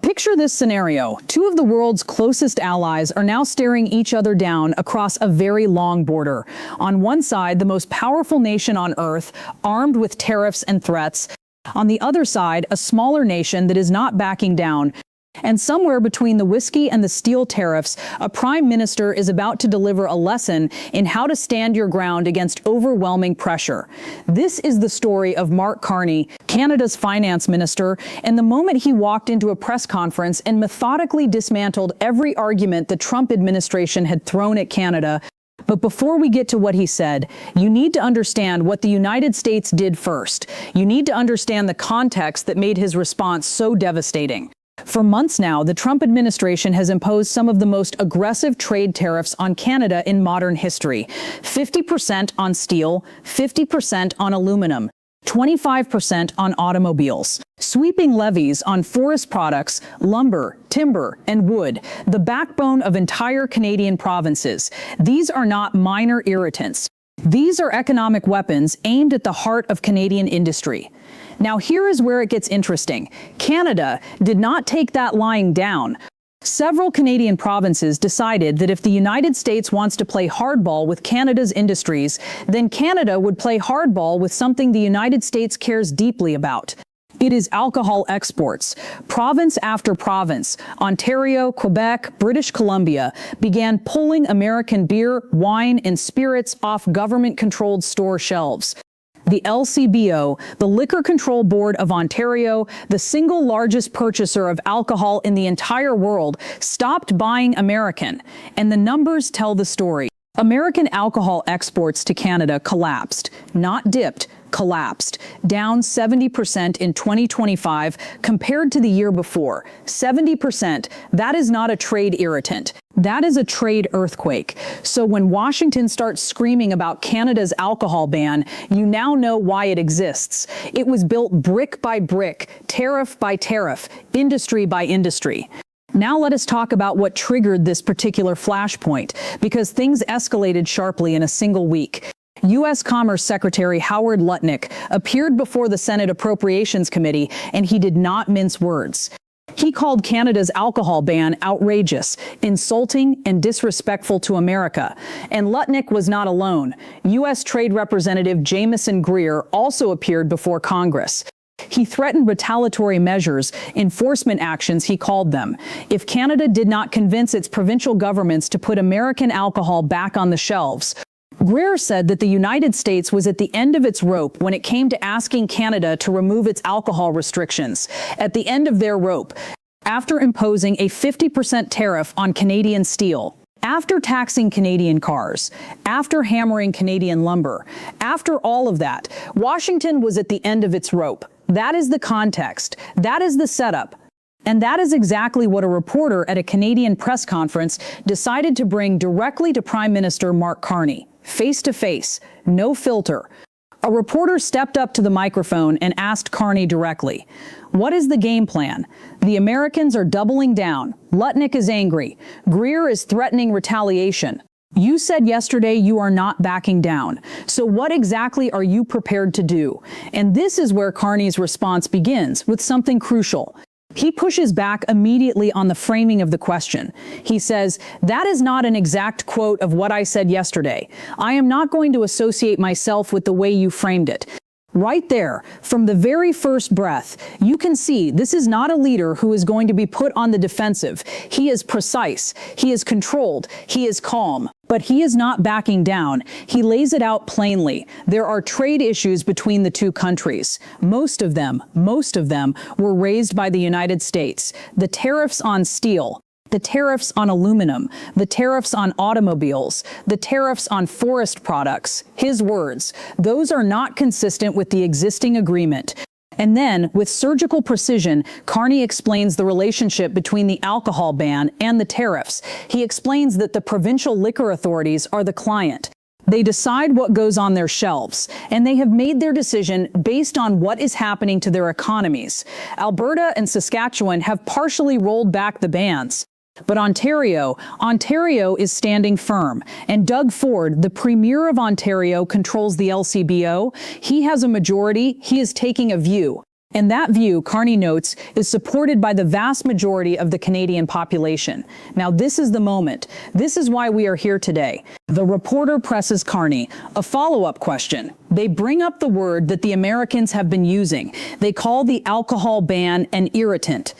Picture this scenario. Two of the world's closest allies are now staring each other down across a very long border. On one side, the most powerful nation on Earth, armed with tariffs and threats. On the other side, a smaller nation that is not backing down. And somewhere between the whiskey and the steel tariffs, a prime minister is about to deliver a lesson in how to stand your ground against overwhelming pressure. This is the story of Mark Carney, Canada's finance minister, and the moment he walked into a press conference and methodically dismantled every argument the Trump administration had thrown at Canada. But before we get to what he said, you need to understand what the United States did first. You need to understand the context that made his response so devastating. For months now, the Trump administration has imposed some of the most aggressive trade tariffs on Canada in modern history. 50% on steel, 50% on aluminum, 25% on automobiles. Sweeping levies on forest products, lumber, timber, and wood, the backbone of entire Canadian provinces. These are not minor irritants. These are economic weapons aimed at the heart of Canadian industry. Now here is where it gets interesting. Canada did not take that lying down. Several Canadian provinces decided that if the United States wants to play hardball with Canada's industries, then Canada would play hardball with something the United States cares deeply about. It is alcohol exports. Province after province, Ontario, Quebec, British Columbia, began pulling American beer, wine, and spirits off government-controlled store shelves. The LCBO, the Liquor Control Board of Ontario, the single largest purchaser of alcohol in the entire world, stopped buying American. And the numbers tell the story. American alcohol exports to Canada collapsed, not dipped, collapsed, down 70% in 2025 compared to the year before. 70%, that is not a trade irritant. That is a trade earthquake. So when Washington starts screaming about Canada's alcohol ban, you now know why it exists. It was built brick by brick, tariff by tariff, industry by industry. Now let us talk about what triggered this particular flashpoint, because things escalated sharply in a single week. U.S. Commerce Secretary Howard Lutnick appeared before the Senate Appropriations Committee, and he did not mince words. He called Canada's alcohol ban outrageous, insulting, and disrespectful to America. And Lutnick was not alone. U.S. Trade Representative Jamieson Greer also appeared before Congress. He threatened retaliatory measures, enforcement actions he called them, if Canada did not convince its provincial governments to put American alcohol back on the shelves. Greer said that the United States was at the end of its rope when it came to asking Canada to remove its alcohol restrictions, at the end of their rope, after imposing a 50% tariff on Canadian steel. After taxing Canadian cars, after hammering Canadian lumber, after all of that, Washington was at the end of its rope. That is the context. That is the setup. And that is exactly what a reporter at a Canadian press conference decided to bring directly to Prime Minister Mark Carney, face to face, no filter. A reporter stepped up to the microphone and asked Carney directly, "What is the game plan? The Americans are doubling down. Lutnick is angry. Greer is threatening retaliation. You said yesterday you are not backing down. So what exactly are you prepared to do?" And this is where Carney's response begins, with something crucial. He pushes back immediately on the framing of the question. He says, "That is not an exact quote of what I said yesterday. I am not going to associate myself with the way you framed it." Right there, from the very first breath, you can see this is not a leader who is going to be put on the defensive. He is precise, he is controlled, he is calm, but he is not backing down. He lays it out plainly. There are trade issues between the two countries. Most of them were raised by the United States. The tariffs on steel, the tariffs on aluminum, the tariffs on automobiles, the tariffs on forest products, his words, those are not consistent with the existing agreement. And then, with surgical precision, Carney explains the relationship between the alcohol ban and the tariffs. He explains that the provincial liquor authorities are the client. They decide what goes on their shelves, and they have made their decision based on what is happening to their economies. Alberta and Saskatchewan have partially rolled back the bans. But Ontario is standing firm. And Doug Ford, the Premier of Ontario, controls the LCBO. He has a majority. He is taking a view. And that view, Carney notes, is supported by the vast majority of the Canadian population. Now, this is the moment. This is why we are here today. The reporter presses Carney a follow-up question. They bring up the word that the Americans have been using. They call the alcohol ban an irritant.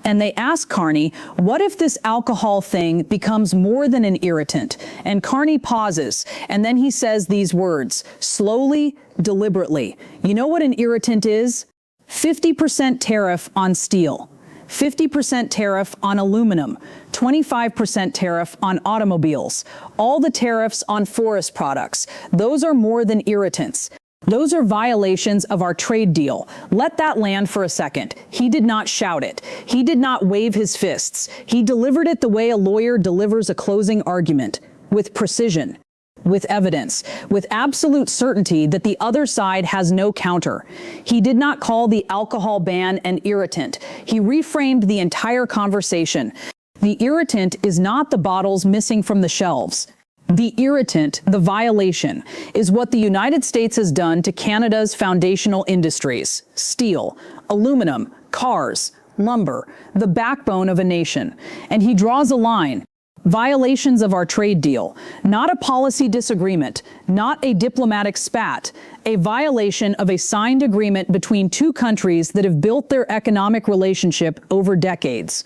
And they ask Carney, what if this alcohol thing becomes more than an irritant? And Carney pauses, and then he says these words, slowly, deliberately. You know what an irritant is? 50% tariff on steel, 50% tariff on aluminum, 25% tariff on automobiles, all the tariffs on forest products. Those are more than irritants. Those are violations of our trade deal. Let that land for a second. He did not shout it. He did not wave his fists. He delivered it the way a lawyer delivers a closing argument, with precision, with evidence, with absolute certainty that the other side has no counter. He did not call the alcohol ban an irritant. He reframed the entire conversation. The irritant is not the bottles missing from the shelves. The irritant, the violation, is what the United States has done to Canada's foundational industries: steel, aluminum, cars, lumber, the backbone of a nation. And he draws a line. Violations of our trade deal, not a policy disagreement, not a diplomatic spat, a violation of a signed agreement between two countries that have built their economic relationship over decades.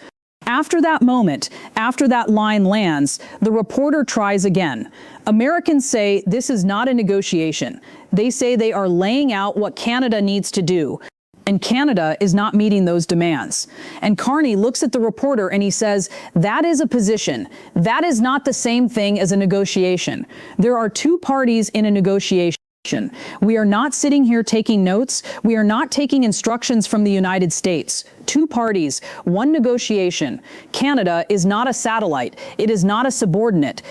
After that moment, after that line lands, the reporter tries again. Americans say this is not a negotiation. They say they are laying out what Canada needs to do. And Canada is not meeting those demands. And Carney looks at the reporter and he says, that is a position. That is not the same thing as a negotiation. There are two parties in a negotiation. We are not sitting here taking notes. We are not taking instructions from the United States. Two parties, one negotiation. Canada is not a satellite. It is not a subordinate.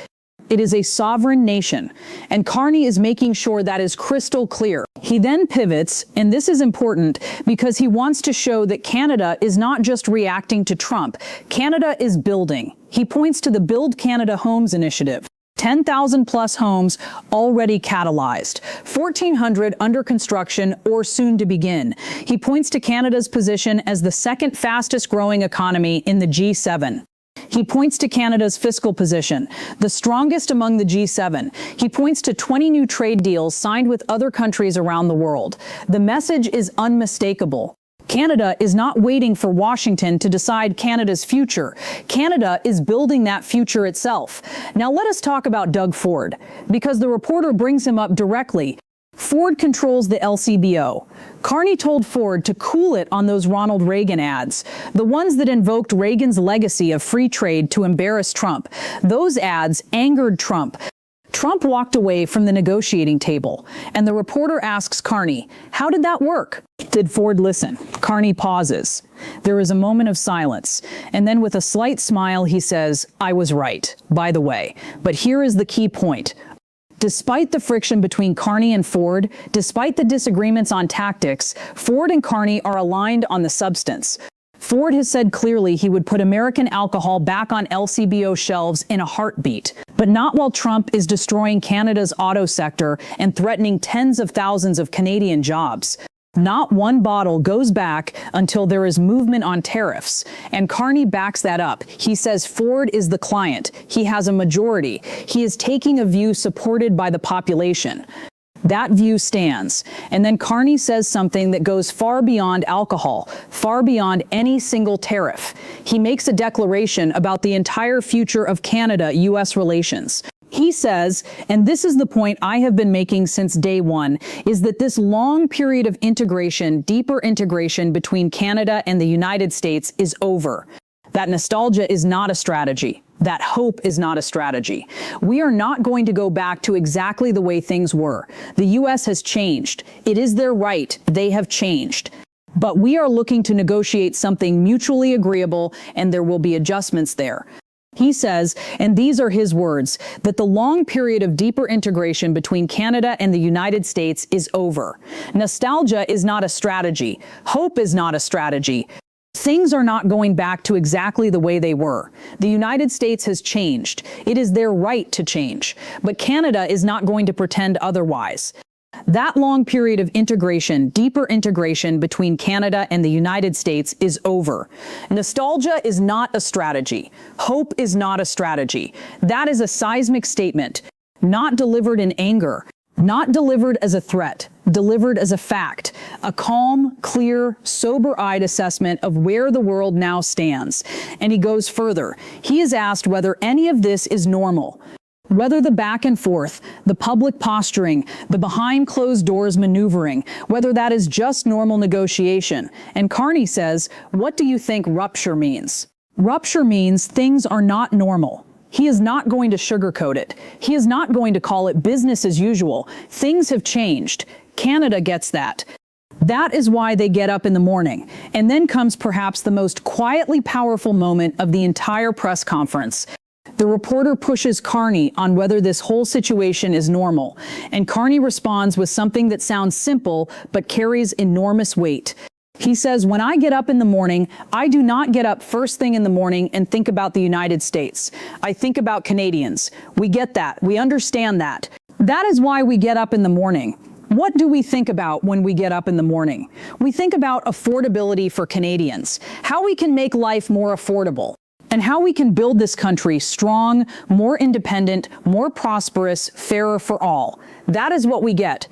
It is a sovereign nation, and Carney is making sure that is crystal clear. He then pivots, and this is important because he wants to show that Canada is not just reacting to Trump. Canada is building. He points to the Build Canada Homes initiative. 10,000 plus homes already catalyzed, 1,400 under construction or soon to begin. He points to Canada's position as the second fastest growing economy in the G7. He points to Canada's fiscal position, the strongest among the G7. He points to 20 new trade deals signed with other countries around the world. The message is unmistakable. Canada is not waiting for Washington to decide Canada's future. Canada is building that future itself. Now let us talk about Doug Ford, because the reporter brings him up directly. Ford controls the LCBO. Carney told Ford to cool it on those Ronald Reagan ads, the ones that invoked Reagan's legacy of free trade to embarrass Trump. Those ads angered Trump. Trump walked away from the negotiating table, and the reporter asks Carney, how did that work? Did Ford listen? Carney pauses. There is a moment of silence, and then with a slight smile he says, I was right, by the way. But here is the key point. Despite the friction between Carney and Ford, despite the disagreements on tactics, Ford and Carney are aligned on the substance. Ford has said clearly he would put American alcohol back on LCBO shelves in a heartbeat, but not while Trump is destroying Canada's auto sector and threatening tens of thousands of Canadian jobs. Not one bottle goes back until there is movement on tariffs. And Carney backs that up. He says Ford is the client. He has a majority. He is taking a view supported by the population. That view stands. And then Carney says something that goes far beyond alcohol, far beyond any single tariff. He makes a declaration about the entire future of Canada-U.S. relations. He says, and this is the point I have been making since day one, is that this long period of integration, deeper integration between Canada and the United States is over. That nostalgia is not a strategy. That hope is not a strategy. We are not going to go back to exactly the way things were. The U.S. has changed. It is their right. They have changed. But we are looking to negotiate something mutually agreeable, and there will be adjustments there. He says, and these are his words, that the long period of deeper integration between Canada and the United States is over. Nostalgia is not a strategy. Hope is not a strategy. Things are not going back to exactly the way they were. The United States has changed. It is their right to change. But Canada is not going to pretend otherwise. That long period of integration, deeper integration between Canada and the United States is over. Nostalgia is not a strategy. Hope is not a strategy. That is a seismic statement, not delivered in anger, not delivered as a threat, delivered as a fact, a calm, clear, sober-eyed assessment of where the world now stands. And he goes further. He is asked whether any of this is normal. Whether the back and forth, the public posturing, the behind closed doors maneuvering, whether that is just normal negotiation. And Carney says, what do you think rupture means? Rupture means things are not normal. He is not going to sugarcoat it. He is not going to call it business as usual. Things have changed. Canada gets that. That is why they get up in the morning. And then comes perhaps the most quietly powerful moment of the entire press conference. The reporter pushes Carney on whether this whole situation is normal, and Carney responds with something that sounds simple but carries enormous weight. He says, when I get up in the morning, I do not get up first thing in the morning and think about the United States. I think about Canadians. We get that. We understand that. That is why we get up in the morning. What do we think about when we get up in the morning? We think about affordability for Canadians, how we can make life more affordable, and how we can build this country strong, more independent, more prosperous, fairer for all. That is what we get.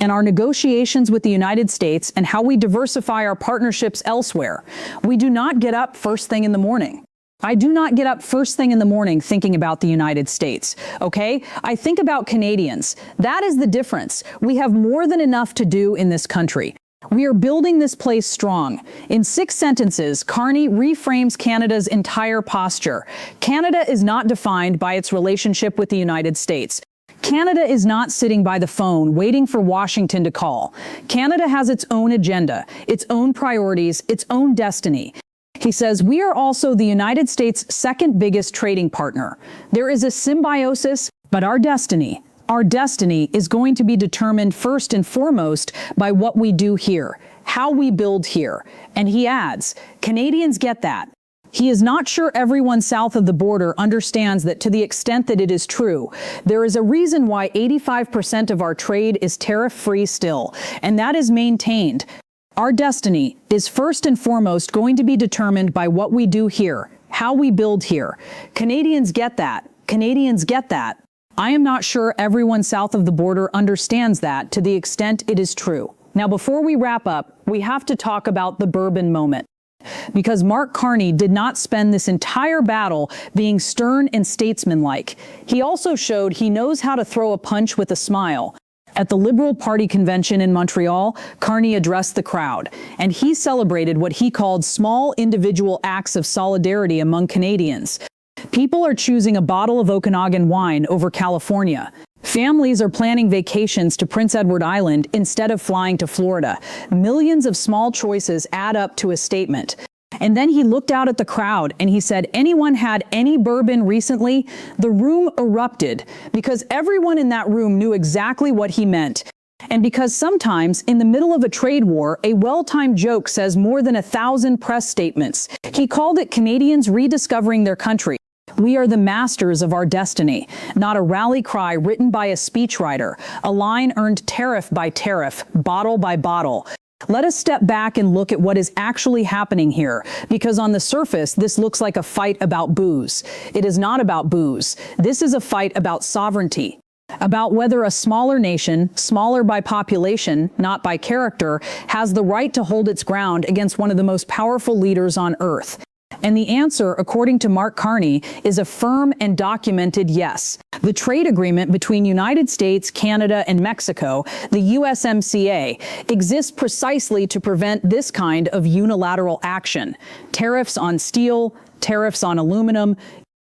And our negotiations with the United States and how we diversify our partnerships elsewhere. We do not get up first thing in the morning. I do not get up first thing in the morning thinking about the United States, okay? I think about Canadians. That is the difference. We have more than enough to do in this country. We are building this place strong. In 6 sentences, Carney reframes Canada's entire posture. Canada is not defined by its relationship with the United States. Canada is not sitting by the phone waiting for Washington to call. Canada has its own agenda, its own priorities, its own destiny. He says, we are also the United States' second biggest trading partner. There is a symbiosis, but our destiny is going to be determined first and foremost by what we do here, how we build here. And he adds, Canadians get that. He is not sure everyone south of the border understands that to the extent that it is true. There is a reason why 85% of our trade is tariff-free still, and that is maintained. Our destiny is first and foremost going to be determined by what we do here, how we build here. Canadians get that. Canadians get that. I am not sure everyone south of the border understands that to the extent it is true. Now, before we wrap up, we have to talk about the Bourbon Moment. Because Mark Carney did not spend this entire battle being stern and statesmanlike. He also showed he knows how to throw a punch with a smile. At the Liberal Party convention in Montreal, Carney addressed the crowd, and he celebrated what he called small individual acts of solidarity among Canadians. People are choosing a bottle of Okanagan wine over California. Families are planning vacations to Prince Edward Island instead of flying to Florida. Millions of small choices add up to a statement. And then he looked out at the crowd and he said, anyone had any bourbon recently? The room erupted because everyone in that room knew exactly what he meant. And because sometimes, in the middle of a trade war, a well-timed joke says more than 1,000 press statements. He called it Canadians rediscovering their country. We are the masters of our destiny, not a rally cry written by a speechwriter, a line earned tariff by tariff, bottle by bottle. Let us step back and look at what is actually happening here, because on the surface, this looks like a fight about booze. It is not about booze. This is a fight about sovereignty, about whether a smaller nation, smaller by population, not by character, has the right to hold its ground against one of the most powerful leaders on earth. And the answer, according to Mark Carney, is a firm and documented yes. The trade agreement between United States, Canada, and Mexico, the USMCA, exists precisely to prevent this kind of unilateral action. Tariffs on steel, tariffs on aluminum,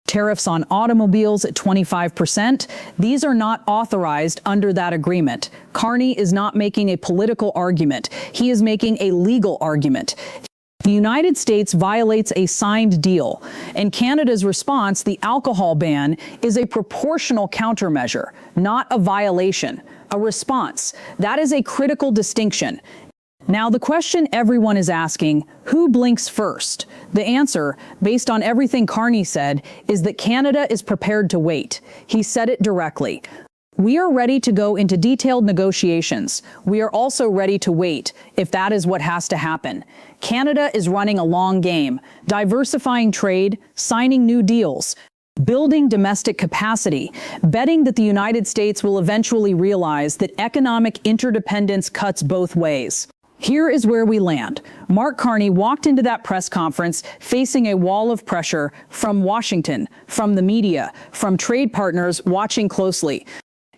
tariffs on automobiles at 25%. These are not authorized under that agreement. Carney is not making a political argument. He is making a legal argument. The United States violates a signed deal, and Canada's response, the alcohol ban, is a proportional countermeasure, not a violation, a response. That is a critical distinction. Now, the question everyone is asking, who blinks first? The answer, based on everything Carney said, is that Canada is prepared to wait. He said it directly. We are ready to go into detailed negotiations. We are also ready to wait, if that is what has to happen. Canada is running a long game, diversifying trade, signing new deals, building domestic capacity, betting that the United States will eventually realize that economic interdependence cuts both ways. Here is where we land. Mark Carney walked into that press conference facing a wall of pressure from Washington, from the media, from trade partners watching closely.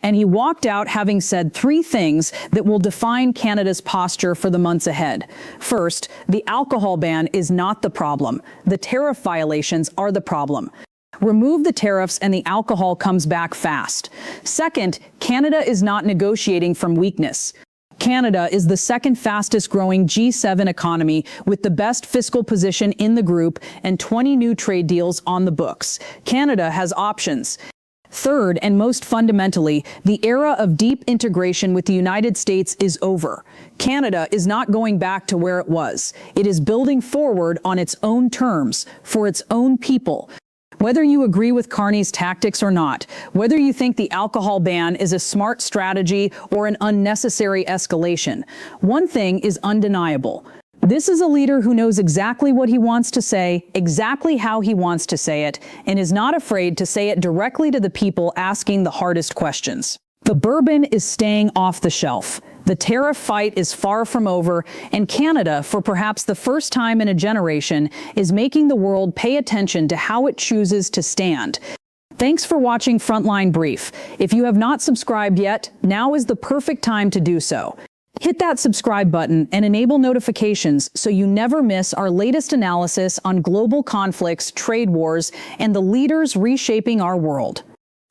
And he walked out having said three things that will define Canada's posture for the months ahead. First, the alcohol ban is not the problem. The tariff violations are the problem. Remove the tariffs and the alcohol comes back fast. Second, Canada is not negotiating from weakness. Canada is the second fastest growing G7 economy with the best fiscal position in the group and 20 new trade deals on the books. Canada has options. Third, and most fundamentally, the era of deep integration with the United States is over. Canada is not going back to where it was. It is building forward on its own terms, for its own people. Whether you agree with Carney's tactics or not, whether you think the alcohol ban is a smart strategy or an unnecessary escalation, one thing is undeniable. This is a leader who knows exactly what he wants to say, exactly how he wants to say it, and is not afraid to say it directly to the people asking the hardest questions. The bourbon is staying off the shelf. The tariff fight is far from over, and Canada, for perhaps the first time in a generation, is making the world pay attention to how it chooses to stand. Thanks for watching Frontline Brief. If you have not subscribed yet, now is the perfect time to do so. Hit that subscribe button and enable notifications so you never miss our latest analysis on global conflicts, trade wars, and the leaders reshaping our world.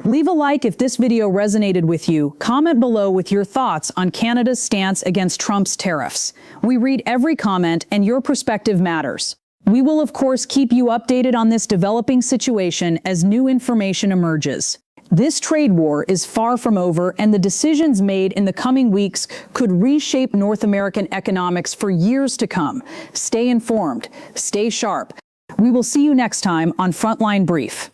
Leave a like if this video resonated with you. Comment below with your thoughts on Canada's stance against Trump's tariffs. We read every comment and your perspective matters. We will, of course, keep you updated on this developing situation as new information emerges. This trade war is far from over, and the decisions made in the coming weeks could reshape North American economics for years to come. Stay informed, stay sharp. We will see you next time on Frontline Brief.